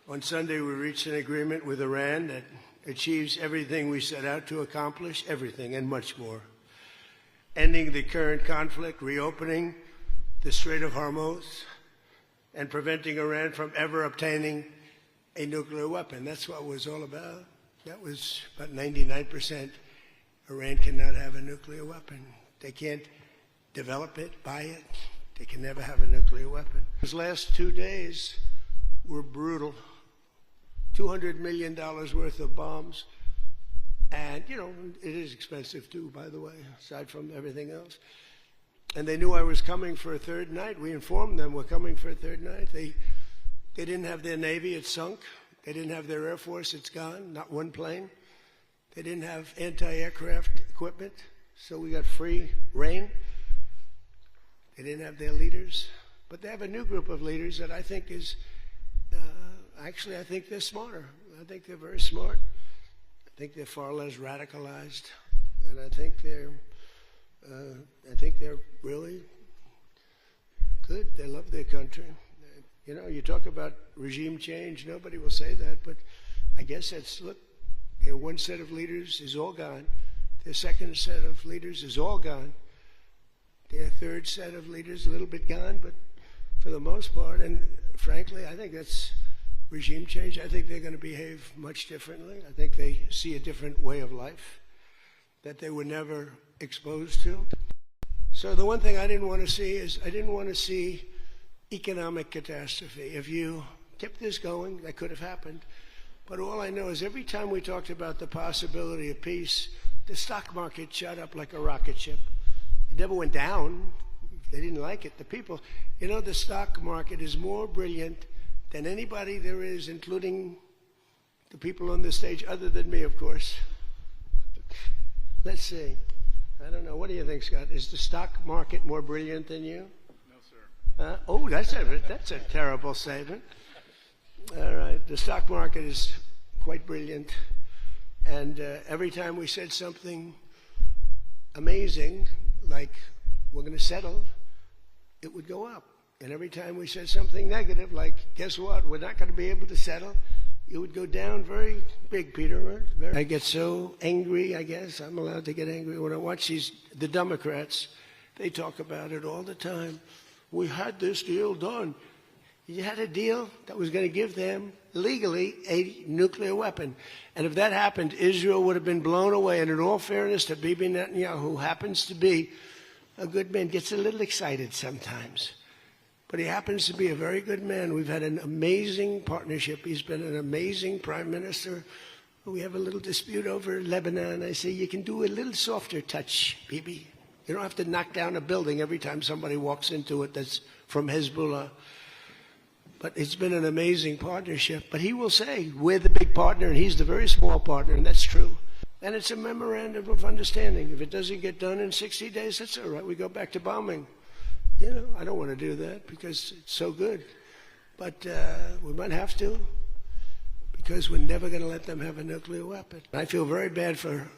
On Sunday, we reached an agreement with Iran that achieves everything we set out to accomplish, everything and much more. Ending the current conflict, reopening the Strait of Hormuz, and preventing Iran from ever obtaining a nuclear weapon. That's what it was all about. That was about 99%. Iran cannot have a nuclear weapon. They can't develop it, buy it. They can never have a nuclear weapon. These last 2 days were brutal. $200 million worth of bombs. And, you know, it is expensive too, by the way, aside from everything else. And they knew I was coming for a third night. We informed them we're coming for a third night. They didn't have their Navy, it's sunk. They didn't have their Air Force, it's gone, not one plane. They didn't have anti-aircraft equipment, so we got free reign. They didn't have their leaders. But they have a new group of leaders that I think is, actually, I think they're smarter. I think they're very smart. I think they're far less radicalized. And I think they're really good. They love their country. You know, you talk about regime change, nobody will say that, but I guess that's, look, their one set of leaders is all gone. Their second set of leaders is all gone. Their third set of leaders a little bit gone, but for the most part, and frankly, I think that's regime change. I think they're going to behave much differently. I think they see a different way of life that they were never exposed to. So the one thing I didn't want to see is I didn't want to see economic catastrophe. If you kept this going, that could have happened. But all I know is every time we talked about the possibility of peace, the stock market shot up like a rocket ship. It never went down. They didn't like it. The people, you know, the stock market is more brilliant than anybody there is, including the people on the stage, other than me, of course. Let's see. I don't know. What do you think, Scott? Is the stock market more brilliant than you? No, sir. Oh, that's a terrible statement. All right. The stock market is quite brilliant. And every time we said something amazing, like we're going to settle, it would go up. And every time we said something negative, like, guess what, we're not going to be able to settle, it would go down very big, Peter. I get so angry, I guess. I'm allowed to get angry when I watch the Democrats. They talk about it all the time. We had this deal done. You had a deal that was going to give them, legally, a nuclear weapon. And if that happened, Israel would have been blown away. And in all fairness to Bibi Netanyahu, who happens to be a good man, gets a little excited sometimes. But he happens to be a very good man. We've had an amazing partnership. He's been an amazing prime minister. We have a little dispute over Lebanon. I say, you can do a little softer touch, Bibi. You don't have to knock down a building every time somebody walks into it that's from Hezbollah. But it's been an amazing partnership. But he will say, we're the big partner, and he's the very small partner, and that's true. And it's a memorandum of understanding. If it doesn't get done in 60 days, that's all right. We go back to bombing. You know, I don't want to do that because it's so good. But we might have to because we're never going to let them have a nuclear weapon. I feel very bad for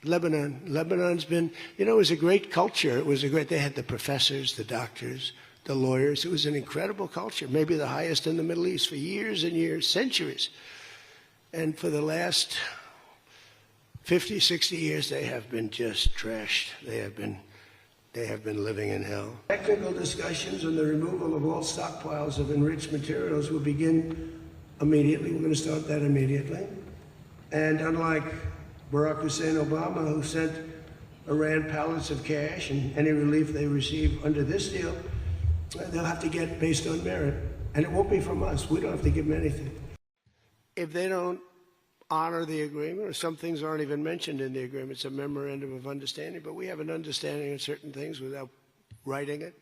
Lebanon. Lebanon's been, you know, it was a great culture. They had the professors, the doctors, the lawyers. It was an incredible culture, maybe the highest in the Middle East for years and years, centuries. And for the last 50, 60 years, they have been just trashed. They have been living in hell. Technical discussions on the removal of all stockpiles of enriched materials will begin immediately. We're going to start that immediately. And unlike Barack Hussein Obama, who sent Iran pallets of cash and any relief they receive under this deal, they'll have to get based on merit. And it won't be from us. We don't have to give them anything. If they don't honor the agreement, or some things aren't even mentioned in the agreement, it's a memorandum of understanding, but we have an understanding of certain things without writing it.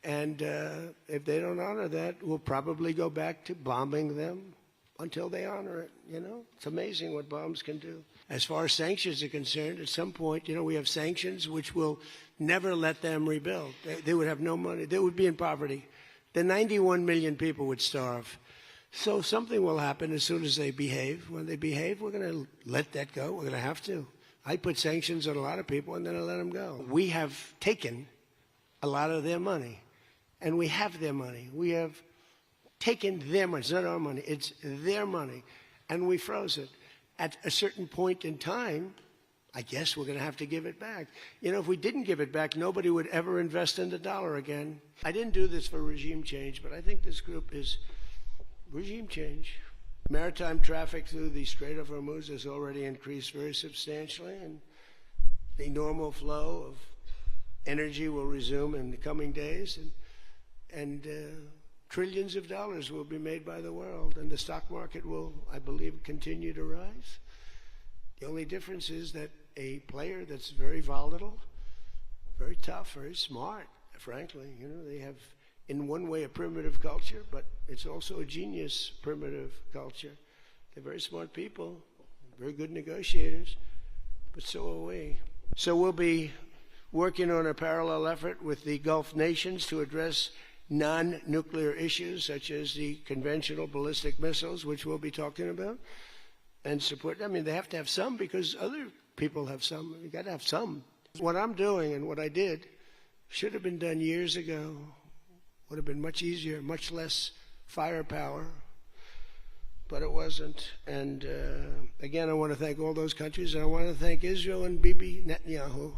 And if they don't honor that, we'll probably go back to bombing them until they honor it. You know, it's amazing what bombs can do. As far as sanctions are concerned, at some point, you know, we have sanctions which will never let them rebuild. They would have no money. They would be in poverty. The 91 million people would starve. So something will happen as soon as they behave. When they behave, we're going to let that go. We're going to have to. I put sanctions on a lot of people, and then I let them go. We have taken a lot of their money, and we have their money. We have taken their money. It's not our money. It's their money. And we froze it. At a certain point in time, I guess we're going to have to give it back. You know, if we didn't give it back, nobody would ever invest in the dollar again. I didn't do this for regime change, but I think this group is regime change. Maritime traffic through the Strait of Hormuz has already increased very substantially, and the normal flow of energy will resume in the coming days, and trillions of dollars will be made by the world, and the stock market will, I believe, continue to rise. The only difference is that a player that's very volatile, very tough, very smart, frankly, you know, they have in one way a primitive culture, but it's also a genius primitive culture. They're very smart people, very good negotiators, but so are we. So we'll be working on a parallel effort with the Gulf nations to address non-nuclear issues such as the conventional ballistic missiles, which we'll be talking about, and support. I mean, they have to have some because other people have some. You got to have some. What I'm doing and what I did should have been done years ago. Would have been much easier, much less firepower, but it wasn't. And again, I want to thank all those countries, and I want to thank Israel and Bibi Netanyahu.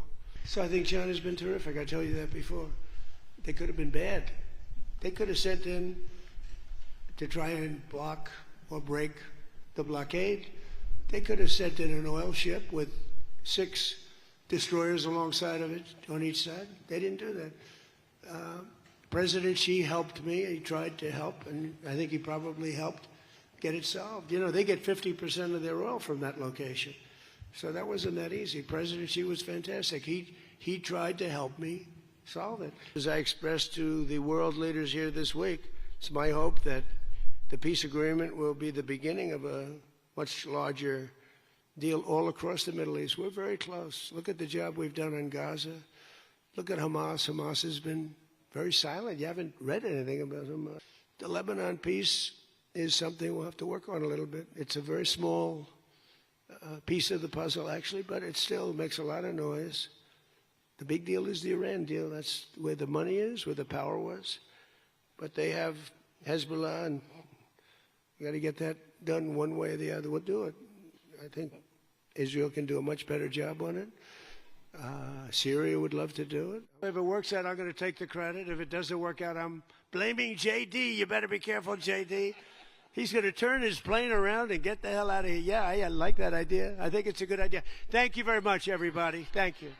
So I think China's been terrific. I told you that before. They could have been bad. They could have sent in to try and block or break the blockade. They could have sent in an oil ship with 6 destroyers alongside of it on each side. They didn't do that. President Xi helped me. He tried to help, and I think he probably helped get it solved. You know, they get 50% of their oil from that location. So that wasn't that easy. President Xi was fantastic. He tried to help me solve it. As I expressed to the world leaders here this week, it's my hope that the peace agreement will be the beginning of a much larger deal all across the Middle East. We're very close. Look at the job we've done in Gaza. Look at Hamas. Hamas has been very silent. You haven't read anything about Hamas. The Lebanon peace is something we'll have to work on a little bit. It's a very small piece of the puzzle, actually, but it still makes a lot of noise. The big deal is the Iran deal. That's where the money is, where the power was. But they have Hezbollah, and we got to get that done one way or the other. We'll do it. I think Israel can do a much better job on it. Syria would love to do it. If it works out, I'm going to take the credit. If it doesn't work out, I'm blaming JD. You better be careful, JD. He's going to turn his plane around and get the hell out of here. Yeah, I like that idea. I think it's a good idea. Thank you very much, everybody. Thank you.